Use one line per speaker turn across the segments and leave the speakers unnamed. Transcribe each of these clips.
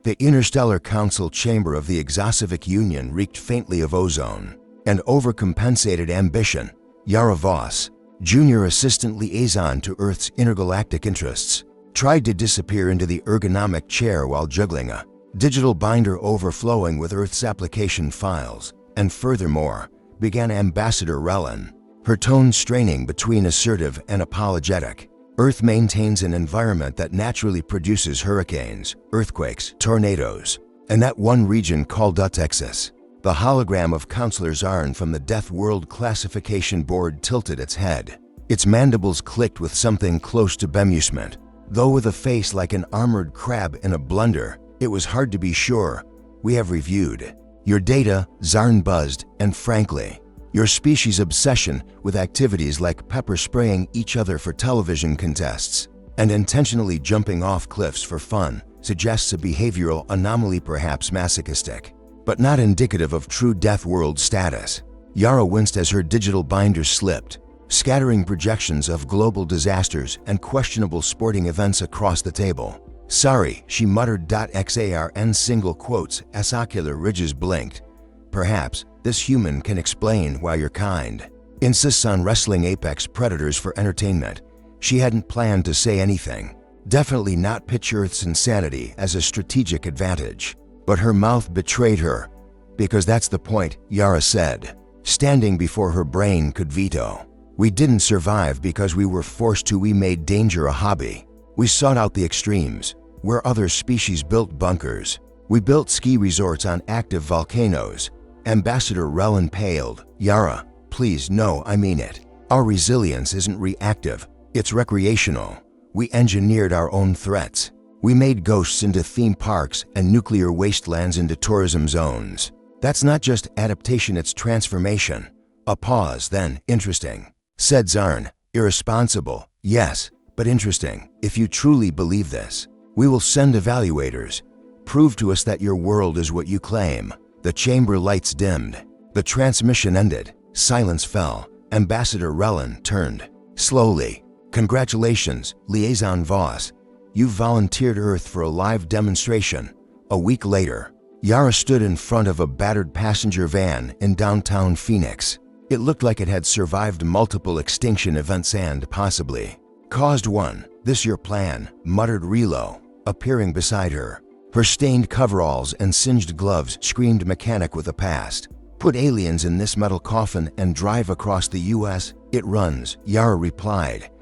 The interstellar council chamber of the Exosovic Union reeked faintly of ozone and overcompensated ambition. Yara Voss, junior assistant liaison to Earth's intergalactic interests, tried to disappear into the ergonomic chair while juggling a digital binder overflowing with Earth's application files, and furthermore, began Ambassador Relin, her tone straining between assertive and apologetic. Earth maintains an environment that naturally produces hurricanes, earthquakes, tornadoes, and that one region called Texas. The hologram of Counselor Zarn from the Deathworld classification board tilted its head. Its mandibles clicked with something close to bemusement. Though with a face like an armored crab in a blender, it was hard to be sure. We have reviewed your data, Zarn buzzed, and frankly, your species' obsession with activities like pepper spraying each other for television contests and intentionally jumping off cliffs for fun suggests a behavioral anomaly, perhaps masochistic, but not indicative of true Deathworld status. Yara winced as her digital binder slipped, scattering projections of global disasters and questionable sporting events across the table. Sorry, she muttered. XARN single quotes as ocular ridges blinked. Perhaps this human can explain why you're kind. Insists on wrestling apex predators for entertainment. She hadn't planned to say anything. Definitely not pitch Earth's insanity as a strategic advantage. But her mouth betrayed her. Because that's the point, Yara said, standing before her brain could veto. We didn't survive because we were forced to. We made danger a hobby. We sought out the extremes, where other species built bunkers. We built ski resorts on active volcanoes. Ambassador Relin paled. Yara, please, no, I mean it. Our resilience isn't reactive, it's recreational. We engineered our own threats. We made ghosts into theme parks and nuclear wastelands into tourism zones. That's not just adaptation, it's transformation. A pause, then, interesting, said Zarn. Irresponsible, yes, but interesting. If you truly believe this, we will send evaluators. Prove to us that your world is what you claim. The chamber lights dimmed. The transmission ended. Silence fell. Ambassador Relin turned. Slowly. Congratulations, Liaison Voss. You volunteered Earth for a live demonstration. A week later, Yara stood in front of a battered passenger van in downtown Phoenix. It looked like it had survived multiple extinction events and possibly caused one. This your plan, muttered Relo, appearing beside her. Her stained coveralls and singed gloves screamed mechanic with a past. Put aliens in this metal coffin and drive across the US. It runs, Yara replied.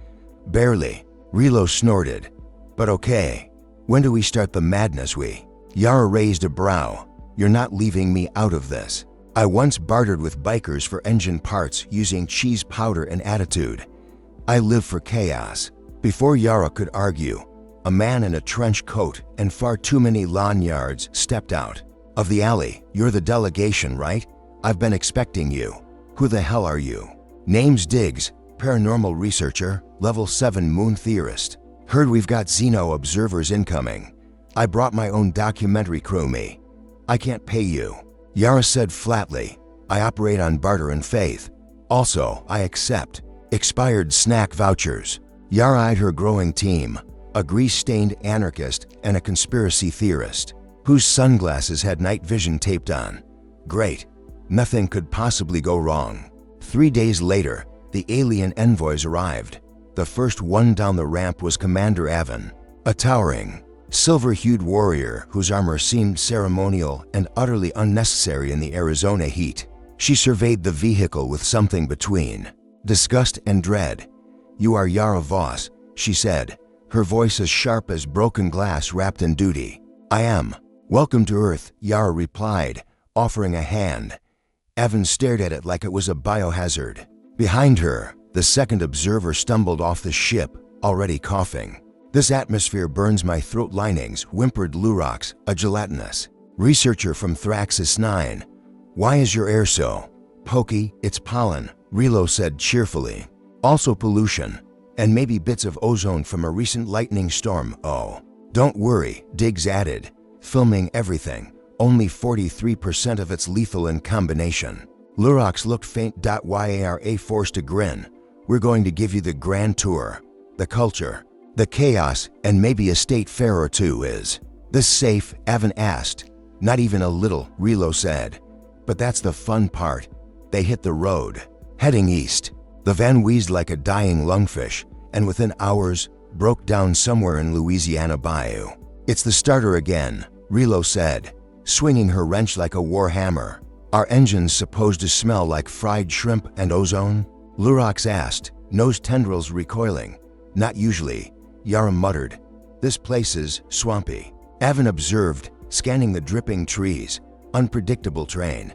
Barely, Relo snorted. But okay. When do we start the madness? Yara raised a brow. You're not leaving me out of this. I once bartered with bikers for engine parts using cheese powder and attitude. I live for chaos. Before Yara could argue, a man in a trench coat and far too many lanyards stepped out of the alley. You're the delegation, right? I've been expecting you. Who the hell are you? Name's Diggs, paranormal researcher, level 7 moon theorist. Heard we've got Xeno observers incoming. I brought my own documentary crew. I can't pay you. Yara said flatly. I operate on barter and faith. Also, I accept expired snack vouchers. Yara eyed her growing team, a grease-stained anarchist and a conspiracy theorist, whose sunglasses had night vision taped on. Great. Nothing could possibly go wrong. 3 days later, the alien envoys arrived. The first one down the ramp was Commander Avon, a towering, silver-hued warrior whose armor seemed ceremonial and utterly unnecessary in the Arizona heat. She surveyed the vehicle with something between disgust and dread. You are Yara Voss, she said, her voice as sharp as broken glass wrapped in duty. I am. Welcome to Earth, Yara replied, offering a hand. Avon stared at it like it was a biohazard. Behind her, the second observer stumbled off the ship, already coughing. This atmosphere burns my throat linings, whimpered Lurox, a gelatinous researcher from Thraxis 9. Why is your air so pokey? It's pollen, Relo said cheerfully. Also pollution, and maybe bits of ozone from a recent lightning storm. Oh, don't worry, Diggs added, filming everything. Only 43% of it's lethal in combination. Lurox looked faint. Yara forced a grin. We're going to give you the grand tour. The culture, the chaos, and maybe a state fair or two is This safe? Evan asked. Not even a little, Relo said. But that's the fun part. They hit the road, heading east. The van wheezed like a dying lungfish, and within hours, broke down somewhere in Louisiana Bayou. It's the starter again, Relo said, swinging her wrench like a war hammer. Are engines supposed to smell like fried shrimp and ozone? Lurox asked, nose tendrils recoiling. Not usually, Yara muttered. This place is swampy. Evan observed, scanning the dripping trees. Unpredictable terrain.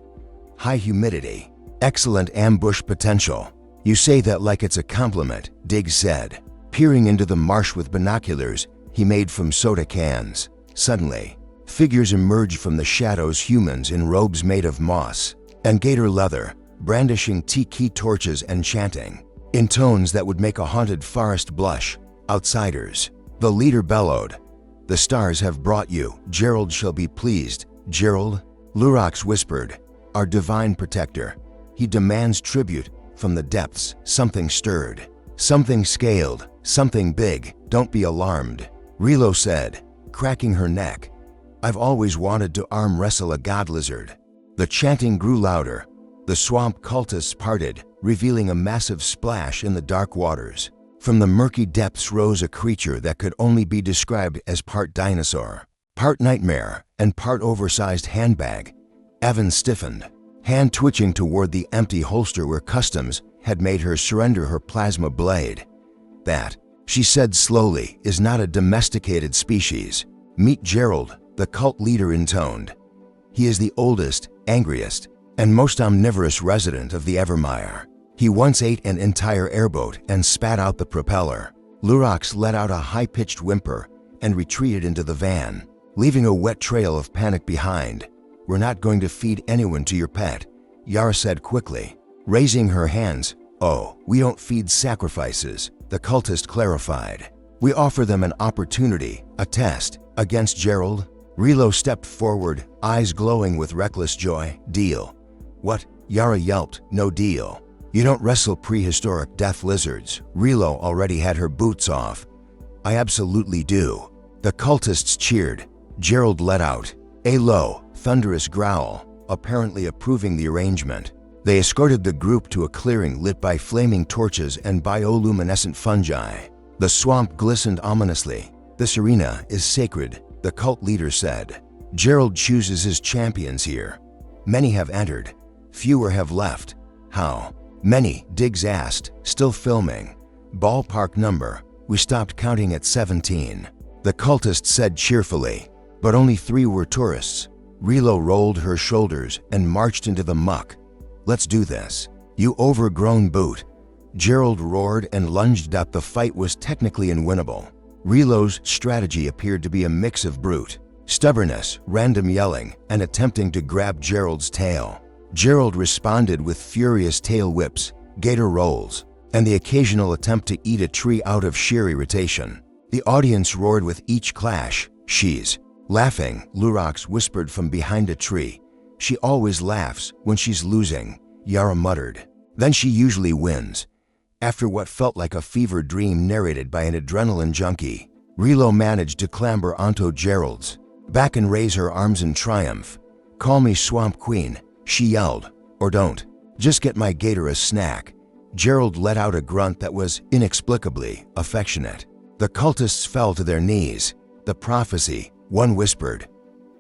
High humidity. Excellent ambush potential. You say that like it's a compliment, Diggs said. Peering into the marsh with binoculars he made from soda cans. Suddenly, figures emerged from the shadows, humans in robes made of moss and gator leather, brandishing tiki torches and chanting, in tones that would make a haunted forest blush. Outsiders. The leader bellowed. The stars have brought you. Gerald shall be pleased. Gerald? Lurox whispered. Our divine protector. He demands tribute from the depths. Something stirred. Something scaled. Something big. Don't be alarmed, Relo said, cracking her neck. I've always wanted to arm wrestle a god lizard. The chanting grew louder. The swamp cultists parted, revealing a massive splash in the dark waters. From the murky depths rose a creature that could only be described as part dinosaur, part nightmare, and part oversized handbag. Evan stiffened, hand twitching toward the empty holster where customs had made her surrender her plasma blade. That, she said slowly, is not a domesticated species. Meet Gerald, the cult leader intoned. He is the oldest, angriest, and most omnivorous resident of the Evermire. He once ate an entire airboat and spat out the propeller. Lurox let out a high-pitched whimper and retreated into the van, leaving a wet trail of panic behind. We're not going to feed anyone to your pet, Yara said quickly, raising her hands. Oh, we don't feed sacrifices, the cultist clarified. We offer them an opportunity, a test, against Gerald. Relo stepped forward, eyes glowing with reckless joy. Deal. What? Yara yelped. No deal. You don't wrestle prehistoric death lizards. Relo already had her boots off. I absolutely do. The cultists cheered. Gerald let out a low, thunderous growl, apparently approving the arrangement. They escorted the group to a clearing lit by flaming torches and bioluminescent fungi. The swamp glistened ominously. This arena is sacred, the cult leader said. Gerald chooses his champions here. Many have entered. Fewer have left. How many? Diggs asked, still filming. Ballpark number. We stopped counting at 17. The cultist said cheerfully. But only 3 were tourists. Relo rolled her shoulders and marched into the muck. Let's do this. You overgrown boot. Gerald roared and lunged up. The fight was technically unwinnable. Relo's strategy appeared to be a mix of brute stubbornness, random yelling, and attempting to grab Gerald's tail. Gerald responded with furious tail whips, gator rolls, and the occasional attempt to eat a tree out of sheer irritation. The audience roared with each clash. She's laughing, Lurox whispered from behind a tree. She always laughs when she's losing, Yara muttered. Then she usually wins. After what felt like a fever dream narrated by an adrenaline junkie, Relo managed to clamber onto Gerald's back and raise her arms in triumph. Call me Swamp Queen, she yelled, or don't. Just get my gator a snack. Gerald let out a grunt that was inexplicably affectionate. The cultists fell to their knees. The prophecy, one whispered.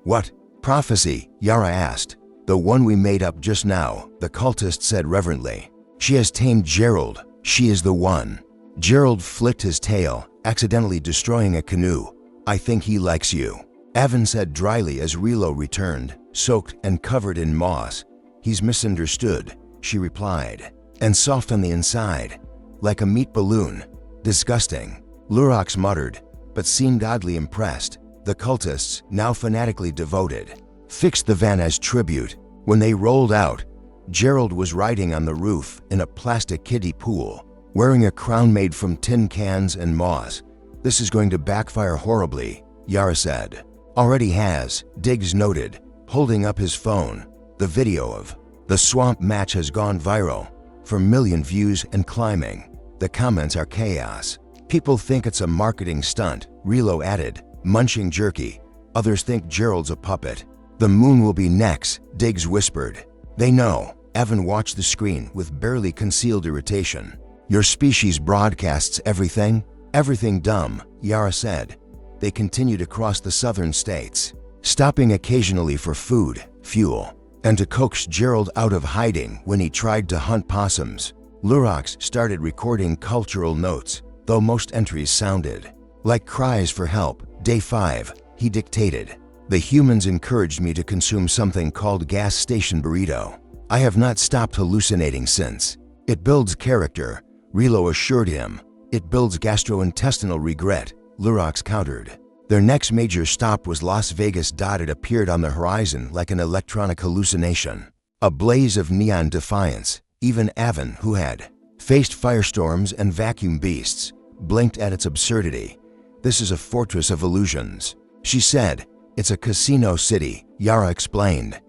What prophecy? Yara asked. The one we made up just now, the cultist said reverently. She has tamed Gerald. She is the one. Gerald flicked his tail, accidentally destroying a canoe. I think he likes you, Evan said dryly as Relo returned, soaked and covered in moss. He's misunderstood, she replied, and soft on the inside, like a meat balloon. Disgusting, Lurox muttered, but seemed oddly impressed. The cultists, now fanatically devoted, fixed the van as tribute. When they rolled out, Gerald was riding on the roof in a plastic kiddie pool, wearing a crown made from tin cans and moss. This is going to backfire horribly, Yara said. Already has, Diggs noted, holding up his phone. The video of the swamp match has gone viral, for million views and climbing. The comments are chaos. People think it's a marketing stunt, Relo added, munching jerky. Others think Gerald's a puppet. The moon will be next, Diggs whispered. They know. Evan watched the screen with barely concealed irritation. Your species broadcasts everything? Everything dumb, Yara said. They continued across the southern states, stopping occasionally for food, fuel, and to coax Gerald out of hiding when he tried to hunt possums. Lurox started recording cultural notes, though most entries sounded like cries for help. Day 5, he dictated. The humans encouraged me to consume something called gas station burrito. I have not stopped hallucinating since. It builds character, Relo assured him. It builds gastrointestinal regret, Lurox countered. Their next major stop was Las Vegas. It appeared on the horizon like an electronic hallucination. A blaze of neon defiance. Even Avon, who had faced firestorms and vacuum beasts, blinked at its absurdity. This is a fortress of illusions, she said. It's a casino city, Yara explained.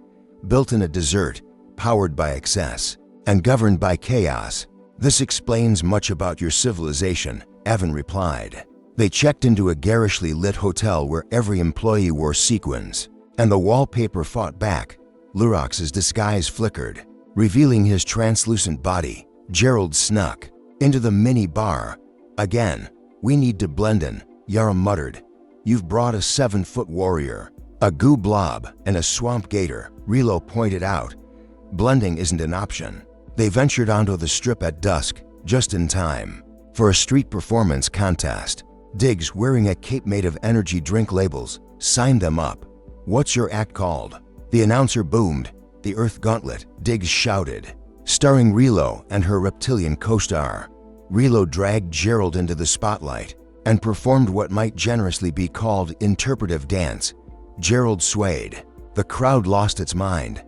Built in a desert, powered by excess, and governed by chaos. This explains much about your civilization, Avon replied. They checked into a garishly lit hotel where every employee wore sequins, and the wallpaper fought back. Lurox's disguise flickered, revealing his translucent body. Gerald snuck into the mini bar. Again, we need to blend in, Yara muttered. You've brought a 7-foot warrior, a goo blob, and a swamp gator, Relo pointed out. Blending isn't an option. They ventured onto the strip at dusk, just in time for a street performance contest. Diggs, wearing a cape made of energy drink labels, signed them up. What's your act called? The announcer boomed. The Earth Gauntlet, Diggs shouted, starring Relo and her reptilian co-star. Relo dragged Gerald into the spotlight and performed what might generously be called interpretive dance. Gerald swayed. The crowd lost its mind.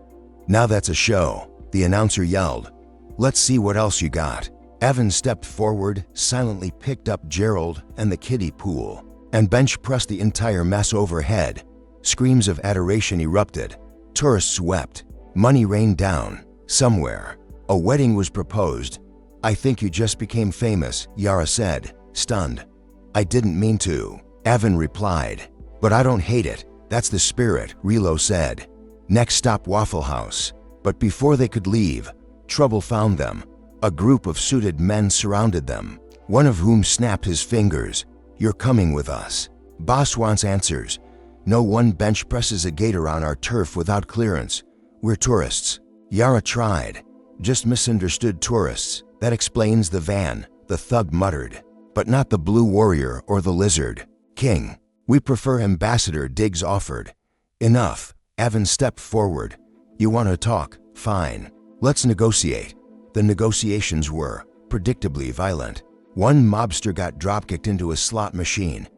Now that's a show, the announcer yelled. Let's see what else you got. Evan stepped forward, silently picked up Gerald and the kiddie pool, and bench pressed the entire mess overhead. Screams of adoration erupted. Tourists wept. Money rained down. Somewhere, a wedding was proposed. I think you just became famous, Yara said, stunned. I didn't mean to, Evan replied. But I don't hate it. That's the spirit, Relo said. Next stop, Waffle House. But before they could leave, trouble found them. A group of suited men surrounded them, one of whom snapped his fingers. You're coming with us. Boss wants answers. No one bench presses a gator on our turf without clearance. We're tourists. Yara tried. Just misunderstood tourists. That explains the van, the thug muttered. But not the Blue Warrior or the Lizard King. We prefer Ambassador, Diggs offered. Enough. Evan stepped forward. You want to talk? Fine. Let's negotiate. The negotiations were, predictably, violent. One mobster got dropkicked into a slot machine.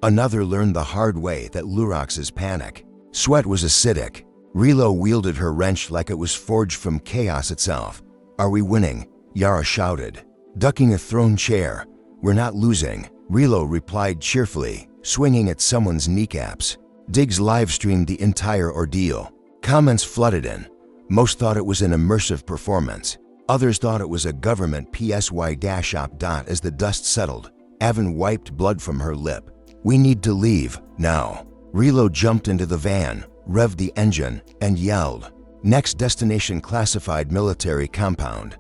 Another learned the hard way that Lurox's panic sweat was acidic. Relo wielded her wrench like it was forged from chaos itself. Are we winning? Yara shouted, ducking a thrown chair. We're not losing, Relo replied cheerfully, swinging at someone's kneecaps. Diggs live-streamed the entire ordeal. Comments flooded in. Most thought it was an immersive performance. Others thought it was a government PSY-op. As the dust settled, Avon wiped blood from her lip. We need to leave, now. Relo jumped into the van, revved the engine, and yelled. Next destination, classified military compound.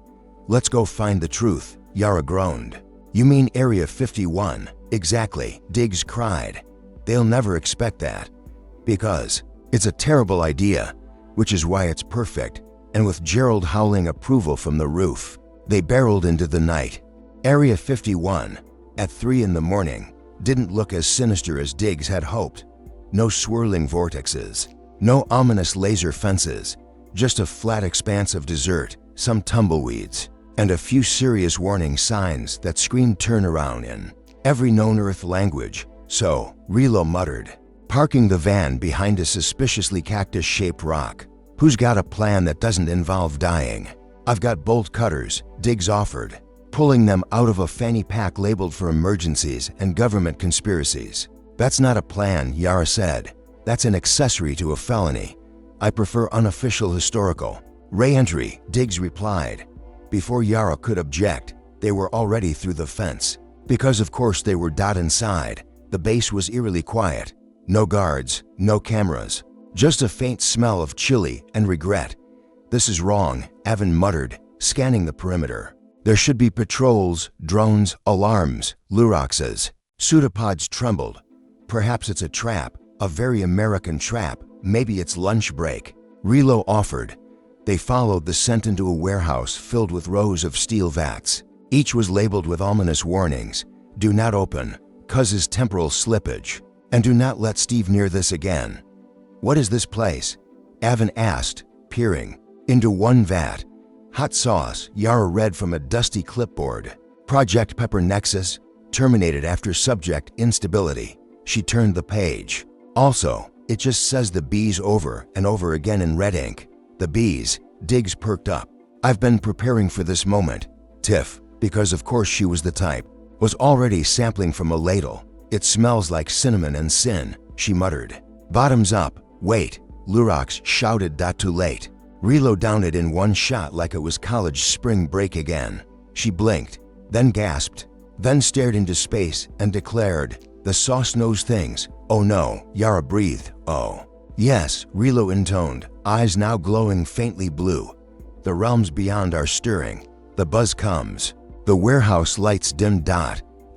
Let's go find the truth, Yara groaned. You mean Area 51? Exactly, Diggs cried. They'll never expect that. Because it's a terrible idea, which is why it's perfect. And with Gerald howling approval from the roof, they barreled into the night. Area 51, at 3 in the morning, didn't look as sinister as Diggs had hoped. No swirling vortexes, no ominous laser fences, just a flat expanse of desert, some tumbleweeds, and a few serious warning signs that screamed turnaround in every known Earth language. So, Relo muttered, parking the van behind a suspiciously cactus-shaped rock. Who's got a plan that doesn't involve dying? I've got bolt cutters, Diggs offered, pulling them out of a fanny pack labeled for emergencies and government conspiracies. That's not a plan, Yara said. That's an accessory to a felony. I prefer unofficial historical re-entry, Diggs replied. Before Yara could object, they were already through the fence. Because of course they were inside, the base was eerily quiet. No guards, no cameras. Just a faint smell of chili and regret. "This is wrong," Evan muttered, scanning the perimeter. "There should be patrols, drones, alarms," Lurox says. Pseudopods trembled. "Perhaps it's a trap, a very American trap. Maybe it's lunch break." Relo offered. They followed the scent into a warehouse filled with rows of steel vats. Each was labeled with ominous warnings. "Do not open, causes temporal slippage. And do not let Steve near this again." "What is this place?" Evan asked, peering. Into one vat. "Hot sauce," Yara read from a dusty clipboard. "Project Pepper Nexus, terminated after subject instability." She turned the page. "Also, it just says the bees over and over again in red ink." "The bees," Diggs perked up. "I've been preparing for this moment." Tiff, because of course she was the type, was already sampling from a ladle. "It smells like cinnamon and sin," she muttered. "Bottoms up, wait," Lurox shouted. "Too late." Relo downed it in one shot like it was college spring break again. She blinked, then gasped, then stared into space and declared, "The sauce knows things." "Oh no," Yara breathed. "Oh." "Yes," Relo intoned, eyes now glowing faintly blue. "The realms beyond are stirring." The buzz comes. The warehouse lights dimmed.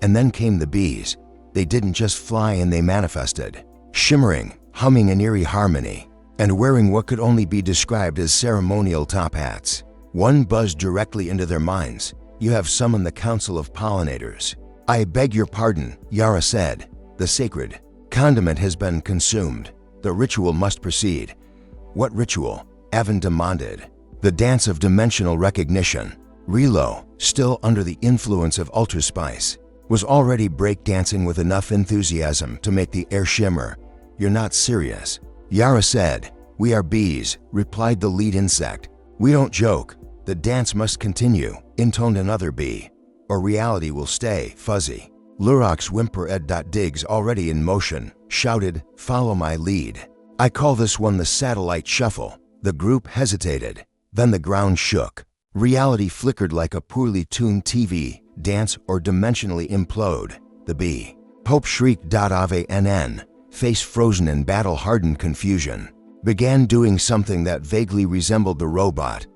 And then came the bees. They didn't just fly in, they manifested. Shimmering, humming in eerie harmony, and wearing what could only be described as ceremonial top hats. One buzzed directly into their minds. "You have summoned the Council of Pollinators." "I beg your pardon," Yara said. "The sacred condiment has been consumed. The ritual must proceed." "What ritual?" Evan demanded. "The dance of dimensional recognition." Relo, still under the influence of ultraspice, was already breakdancing with enough enthusiasm to make the air shimmer. "You're not serious." Yara said. "We are bees," replied the lead insect. "We don't joke. The dance must continue," intoned another bee, "or reality will stay fuzzy." Lurox whimpered. Diggs, already in motion, shouted, "Follow my lead." "I call this one the satellite shuffle." The group hesitated. Then the ground shook. Reality flickered like a poorly tuned TV, dance or dimensionally implode. The bee Pope shrieked. Ave NN, face frozen in battle-hardened confusion, began doing something that vaguely resembled the robot.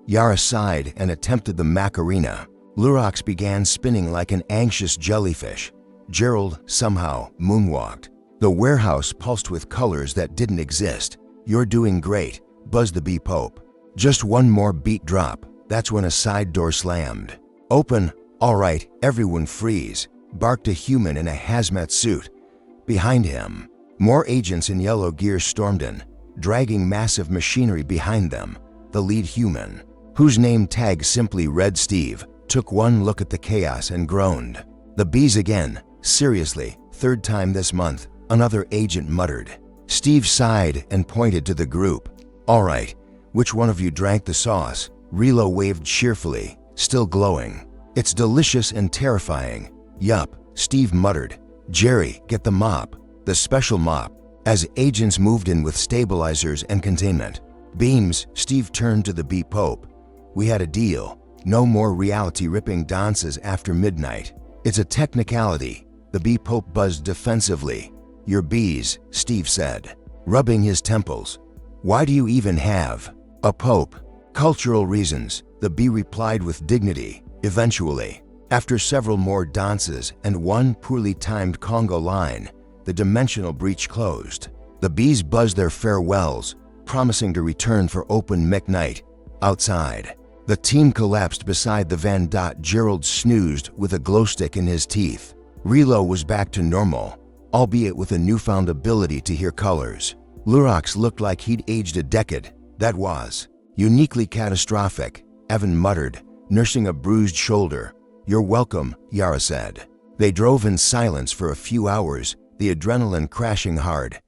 Yara sighed and attempted the Macarena. Lurox began spinning like an anxious jellyfish. Gerald, somehow, moonwalked. The warehouse pulsed with colors that didn't exist. "You're doing great," buzzed the bee Pope. Just one more beat drop. That's when a side door slammed. "Open." "All right, everyone freeze," barked a human in a hazmat suit. Behind him, more agents in yellow gear stormed in, dragging massive machinery behind them. The lead human, whose name tag simply read Steve, took one look at the chaos and groaned. "The bees again. Seriously, third time this month," another agent muttered. Steve sighed and pointed to the group. "All right, which one of you drank the sauce?" Relo waved cheerfully, still glowing. "It's delicious and terrifying." "Yup," Steve muttered. "Jerry, get the mop." The special mop, as agents moved in with stabilizers and containment. "Beams," Steve turned to the bee Pope. "We had a deal. No more reality-ripping dances after midnight." "It's a technicality," the bee Pope buzzed defensively. "Your bees," Steve said, rubbing his temples. "Why do you even have a Pope?" "Cultural reasons," the bee replied with dignity. Eventually, after several more dances and one poorly timed conga line, the dimensional breach closed. The bees buzzed their farewells, promising to return for open mic night. Outside, the team collapsed beside the van. Gerald snoozed with a glow stick in his teeth. Relo was back to normal, albeit with a newfound ability to hear colors. Lurox looked like he'd aged a decade. "That was uniquely catastrophic," Evan muttered, nursing a bruised shoulder. "You're welcome," Yara said. They drove in silence for a few hours, the adrenaline crashing hard.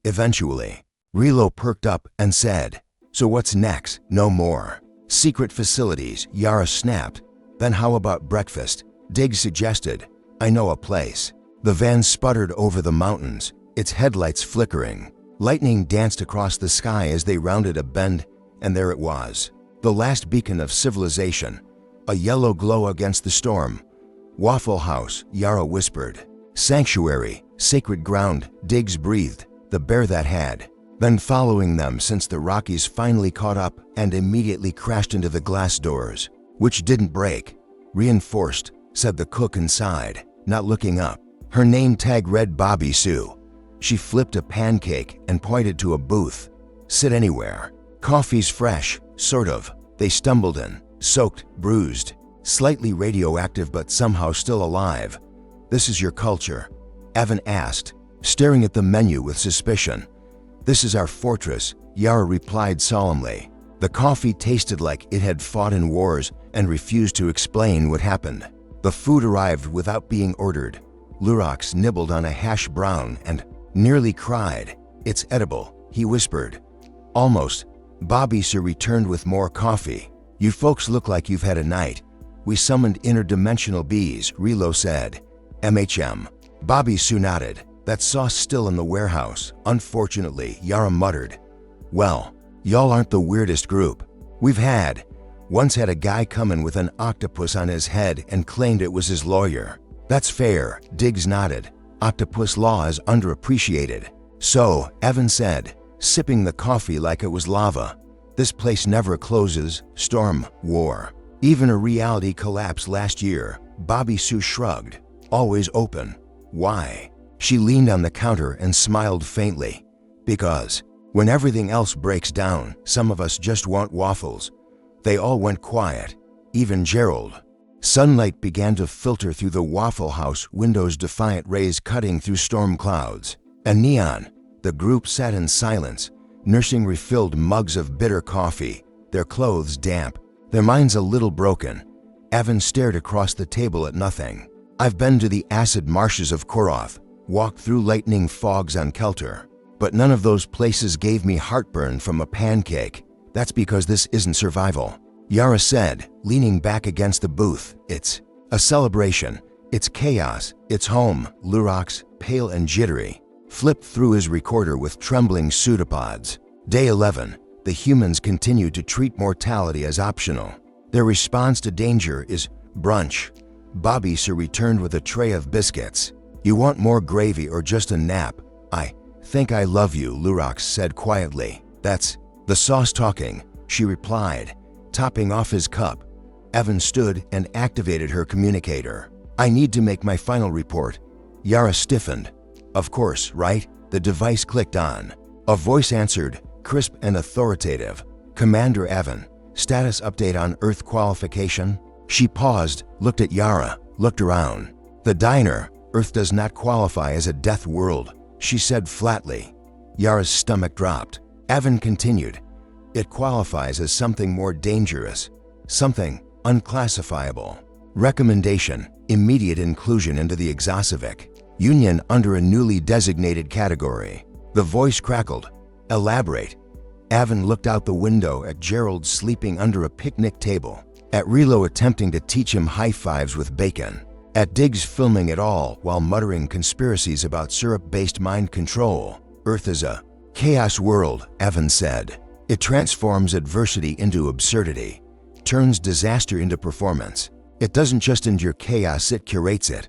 Eventually, Relo perked up and said, "So what's next?" "No more secret facilities," Yara snapped. "Then how about breakfast?" Diggs suggested. "I know a place." The van sputtered over the mountains, its headlights flickering. Lightning danced across the sky as they rounded a bend, and there it was, the last beacon of civilization, a yellow glow against the storm. "Waffle House," Yara whispered. Sanctuary, sacred ground, Diggs breathed, the bear that had been following them since the Rockies finally caught up and immediately crashed into the glass doors, which didn't break. Reinforced, said the cook inside, not looking up. Her name tag read Bobby Sue. She flipped a pancake and pointed to a booth. Sit anywhere. Coffee's fresh, sort of. They stumbled in, soaked, bruised, slightly radioactive but somehow still alive. This is your culture? Evan asked, staring at the menu with suspicion. This is our fortress, Yara replied solemnly. The coffee tasted like it had fought in wars and refused to explain what happened. The food arrived without being ordered. Lurox nibbled on a hash brown and nearly cried. It's edible, he whispered. Almost. Bobby Sir returned with more coffee. You folks look like you've had a night. We summoned interdimensional bees, Relo said. MHM. Bobby Sue nodded. That sauce still in the warehouse, unfortunately, Yara muttered. Well, y'all aren't the weirdest group. We've once had a guy come in with an octopus on his head and claimed it was his lawyer. That's fair, Diggs nodded. Octopus law is underappreciated. So, Evan said, sipping the coffee like it was lava. This place never closes, storm, war. Even a reality collapse last year, Bobby Sue shrugged. Always open. Why? She leaned on the counter and smiled faintly. Because, when everything else breaks down, some of us just want waffles. They all went quiet, even Gerald. Sunlight began to filter through the Waffle House windows, defiant rays cutting through storm clouds. And neon. The group sat in silence, nursing refilled mugs of bitter coffee, their clothes damp, their minds a little broken. Evan stared across the table at nothing. I've been to the acid marshes of Koroth, walked through lightning fogs on Kelter, but none of those places gave me heartburn from a pancake. That's because this isn't survival, Yara said, leaning back against the booth. It's a celebration. It's chaos. It's home. Lurox, pale and jittery, flipped through his recorder with trembling pseudopods. Day 11. The humans continue to treat mortality as optional. Their response to danger is brunch. Bobby Sir returned with a tray of biscuits. You want more gravy or just a nap? I think I love you, Lurox said quietly. That's the sauce talking, she replied, topping off his cup. Evan stood and activated her communicator. I need to make my final report. Yara stiffened. Of course, right? The device clicked on. A voice answered, crisp and authoritative. Commander Evan, status update on Earth qualification? She paused, looked at Yara, looked around. The diner, Earth does not qualify as a death world, she said flatly. Yara's stomach dropped. Evan continued. It qualifies as something more dangerous, something unclassifiable. Recommendation, immediate inclusion into the Exocivic Union under a newly designated category. The voice crackled. Elaborate. Evan looked out the window at Gerald sleeping under a picnic table, at Relo attempting to teach him high fives with bacon, at Diggs filming it all while muttering conspiracies about syrup-based mind control. Earth is a chaos world, Evan said. It transforms adversity into absurdity, turns disaster into performance. It doesn't just endure chaos, it curates it.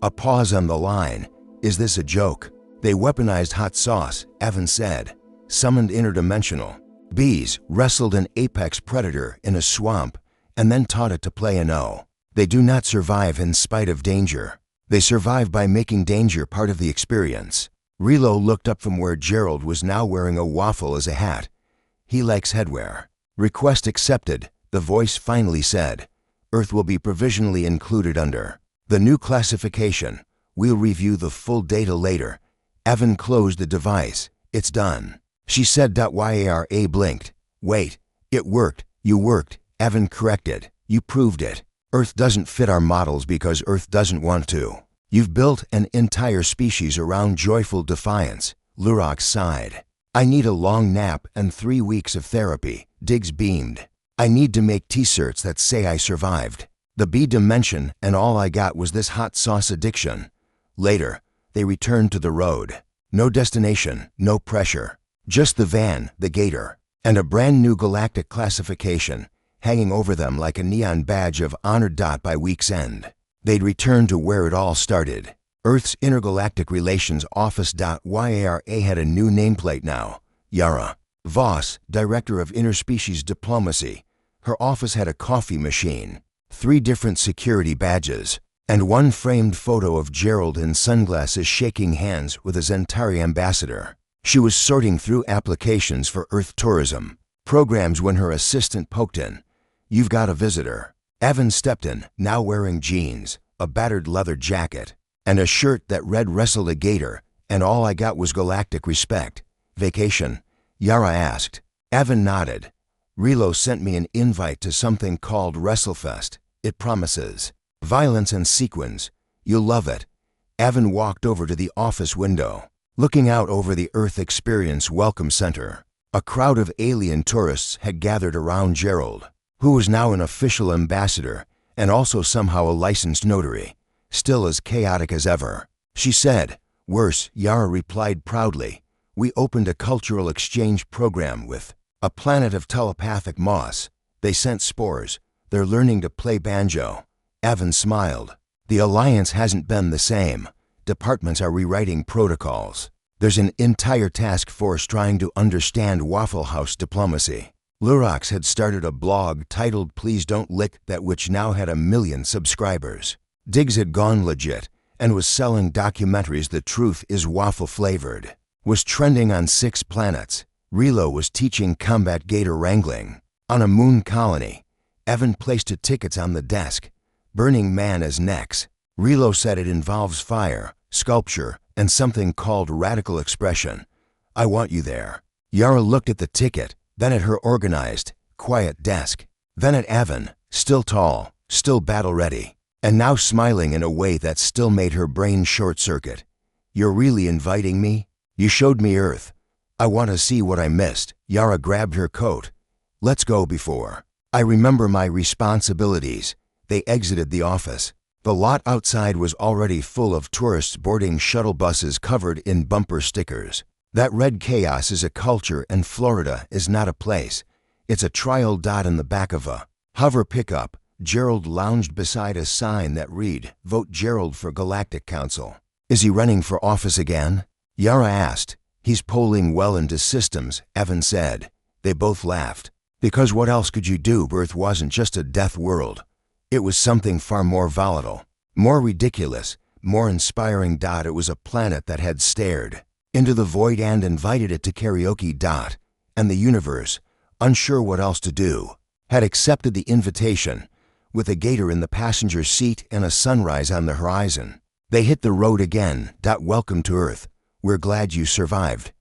A pause on the line. Is this a joke? They weaponized hot sauce, Evan said. Summoned interdimensional bees, wrestled an apex predator in a swamp, and then taught it to play an O. They do not survive in spite of danger. They survive by making danger part of the experience. Relo looked up from where Gerald was now wearing a waffle as a hat. He likes headwear. Request accepted, the voice finally said. Earth will be provisionally included under the new classification. We'll review the full data later. Evan closed the device. It's done, she said. Yara blinked. Wait, it worked. You worked, Evan corrected. You proved it. Earth doesn't fit our models because Earth doesn't want to. You've built an entire species around joyful defiance, Lurox sighed. I need a long nap and 3 weeks of therapy, Diggs beamed. I need to make t-shirts that say I survived the B dimension, and all I got was this hot sauce addiction. Later, they returned to the road. No destination, no pressure. Just the van, the gator, and a brand new galactic classification hanging over them like a neon badge of honor. By week's end, they'd return to where it all started. Earth's Intergalactic Relations Office. YARA had a new nameplate now. Yara Voss, Director of Interspecies Diplomacy. Her office had a coffee machine, 3 different security badges, and one framed photo of Gerald in sunglasses shaking hands with a Zentari ambassador. She was sorting through applications for Earth tourism programs when her assistant poked in. "You've got a visitor." Evan stepped in, now wearing jeans, a battered leather jacket, and a shirt that read "Wrestled a Gator," and "All I got was galactic respect." "Vacation?" Yara asked. Evan nodded. "Relo sent me an invite to something called WrestleFest. It promises violence and sequins. You'll love it." Evan walked over to the office window, looking out over the Earth Experience Welcome Center. A crowd of alien tourists had gathered around Gerald, who was now an official ambassador and also somehow a licensed notary, still as chaotic as ever. "She said, worse," Yara replied proudly. "We opened a cultural exchange program with a planet of telepathic moss. They sent spores. They're learning to play banjo." Evan smiled. "The Alliance hasn't been the same. Departments are rewriting protocols. There's an entire task force trying to understand Waffle House diplomacy." Lurox had started a blog titled "Please Don't Lick That," which now had 1 million subscribers. Diggs had gone legit and was selling documentaries. "The Truth is Waffle Flavored" was trending on 6 planets. Relo was teaching combat gator wrangling on a moon colony. Evan placed tickets on the desk. Burning Man as next. Relo said it involves fire, sculpture, and something called radical expression. "I want you there." Yara looked at the ticket, then at her organized, quiet desk, then at Evan, still tall, still battle-ready, and now smiling in a way that still made her brain short-circuit. "You're really inviting me? You showed me Earth. I want to see what I missed." Yara grabbed her coat. "Let's go before I remember my responsibilities." They exited the office. The lot outside was already full of tourists boarding shuttle buses covered in bumper stickers. "That red chaos is a culture and Florida is not a place. It's a trial dot in the back of a hover pickup." Gerald lounged beside a sign that read, "Vote Gerald for Galactic Council." "Is he running for office again?" Yara asked. "He's polling well into systems," Evan said. They both laughed. "Because what else could you do? Earth wasn't just a death world. It was something far more volatile, more ridiculous, more inspiring. It was a planet that had stared into the void and invited it to karaoke. And the universe, unsure what else to do, had accepted the invitation, with a gator in the passenger seat and a sunrise on the horizon. They hit the road again. "Welcome to Earth. We're glad you survived."